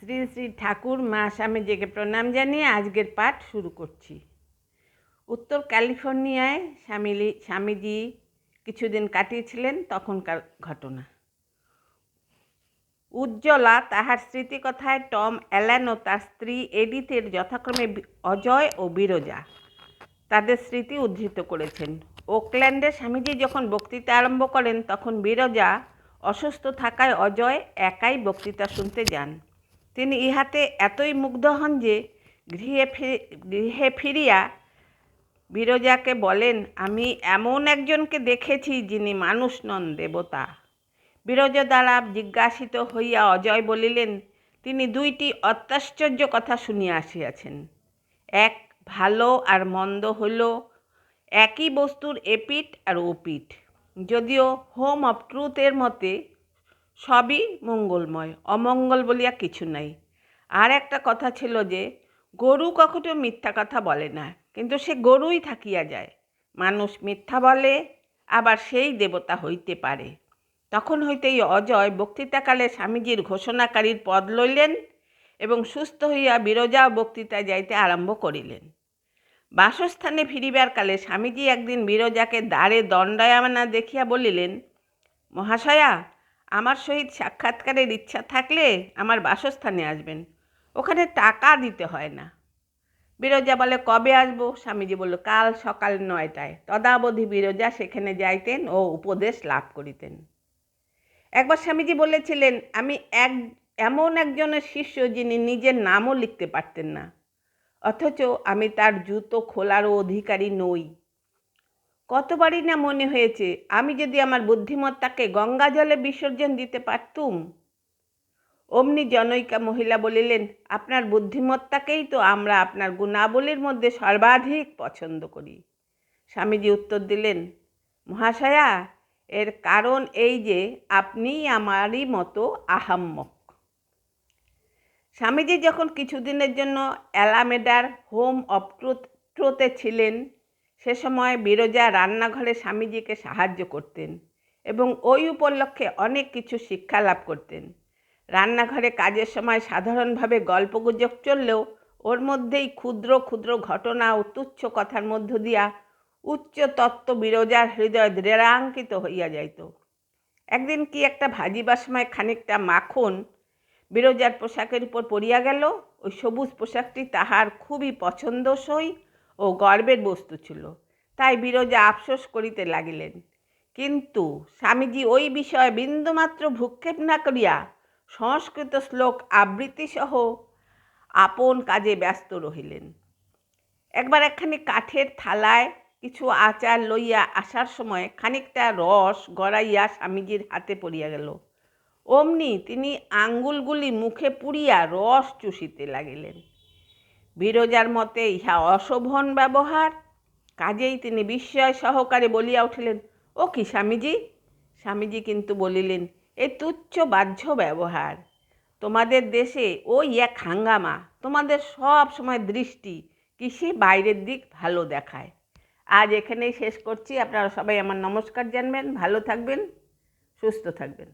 শ্রী শ্রী ঠাকুর মা স্বামীজিকে প্রণাম জানিয়ে আজকের পাঠ শুরু করছি। উত্তর ক্যালিফোর্নিয়ায় স্বামীজি কিছুদিন কাটিয়েছিলেন তখনকার ঘটনা। উজ্জ্বলা তাহার স্মৃতিকথায় টম অ্যালান ও তার স্ত্রী এডিথের যথাক্রমে অজয় ও বিরজা তাদের স্মৃতি উদ্ধৃত করেছেন। ওকল্যান্ডে স্বামীজি যখন বক্তৃতা আরম্ভ করেন তখন বিরজা অসুস্থ থাকায় অজয় একাই বক্তৃতা শুনতে যান। তিনি ইহাতে এতই মুগ্ধ হন যে গৃহে ফিরিয়া বিরজাকে বলেন, আমি এমন একজনকে দেখেছি যিনি মানুষ নন, দেবতা। বিরজা দ্বারা জিজ্ঞাসিত হইয়া অজয় বলিলেন, তিনি দুইটি অত্যাশ্চর্য কথা শুনিয়া আসিয়াছেন। এক, ভালো আর মন্দ হইল একই বস্তুর এপিঠ আর ওপিঠ, যদিও হোম অফ ট্রুথের মতে সবই মঙ্গলময়, অমঙ্গল বলিয়া কিছু নাই। আর একটা কথা ছিল যে গরু কখনো মিথ্যা কথা বলে না, কিন্তু সে গরুই থাকিয়া যায়। মানুষ মিথ্যা বলে, আবার সেই দেবতা হইতে পারে। তখন হইতেই অজয় বক্তৃতাকালে স্বামীজির ঘোষণাকারীর পদ লইলেন এবং সুস্থ হইয়া বিরজা বক্তৃতায় যাইতে আরম্ভ করিলেন। বাসস্থানে ফিরিবার কালে স্বামীজি একদিন বিরজাকে দ্বারে দণ্ডায়মানা দেখিয়া বলিলেন, মহাশয়া, আমার সহিত সাক্ষাৎকারের ইচ্ছা থাকলে আমার বাসস্থানে আসবেন, ওখানে টাকা দিতে হয় না। বিরজা বলে, কবে আসবো? স্বামীজি বলল, কাল সকাল 9টায়। তদাবধি বিরজা সেখানে যাইতেন ও উপদেশ লাভ করিতেন। একবার স্বামীজি বলেছিলেন, আমি এমন একজনের শিষ্য যিনি নিজের নামও লিখতে পারতেন না, অথচ আমি তার জুতো খোলারও অধিকারী নই। কতবারই না মনে হয়েছে, আমি যদি আমার বুদ্ধিমত্তাকে গঙ্গা জলে বিসর্জন দিতে পারতুম। অমনি জনৈকা মহিলা বলিলেন, আপনার বুদ্ধিমত্তাকেই তো আমরা আপনার গুণাবলীর মধ্যে সর্বাধিক পছন্দ করি। স্বামীজি উত্তর দিলেন, মহাশয়া, এর কারণ এই যে আপনিই আমারই মতো আহাম্মক। স্বামীজি যখন কিছুদিনের জন্য অ্যালামেডার হোম অফ ট্রুথে ছিলেন, সে সময় বিরজা রান্নাঘরে স্বামীজিকে সাহায্য করতেন এবং ওই উপলক্ষে অনেক কিছু শিক্ষা লাভ করতেন। রান্নাঘরে কাজের সময় সাধারণভাবে গল্পগুজব চললেও ওর মধ্যেই ক্ষুদ্র ক্ষুদ্র ঘটনা ও তুচ্ছ কথার মধ্য দিয়া উচ্চ তত্ত্ব বিরজার হৃদয় দৃঢ়াঙ্কিত হইয়া যাইত। একদিন কি একটা ভাজিবার সময় খানিকটা মাখন বিরজার পোশাকের উপর পড়িয়া গেল। ওই সবুজ পোশাকটি তাহার খুবই পছন্দসই ও গর্বের বস্তু ছিল, তাই বিরজা আফসোস করিতে লাগিলেন। কিন্তু স্বামীজি ওই বিষয়ে বিন্দুমাত্র ভ্রুক্ষেপ না করিয়া সংস্কৃত শ্লোক আবৃত্তিসহ আপন কাজে ব্যস্ত রহিলেন। একবার একখানি কাঠের থালায় কিছু আচার লইয়া আসার সময় খানিকটা রস গড়াইয়া স্বামীজির হাতে পড়িয়া গেল। অমনি তিনি আঙ্গুলগুলি মুখে পুড়িয়া রস চুষিতে লাগিলেন। বিরজার মতে ইহা অশোভন ব্যবহার। কাজেই তিনি বিস্ময় সহকারে বলিয়া উঠিলেন, ও কি স্বামীজি? স্বামীজি কিন্তু বলিলেন, এ তুচ্ছ বাহ্য ব্যবহার। তোমাদের দেশে ওই এক হাঙ্গামা, তোমাদের সব সময় দৃষ্টি কিসে বাইরের দিক ভালো দেখায়। আজ এখানেই শেষ করছি। আপনারা সবাই আমার নমস্কার জানবেন, ভালো থাকবেন, সুস্থ থাকবেন।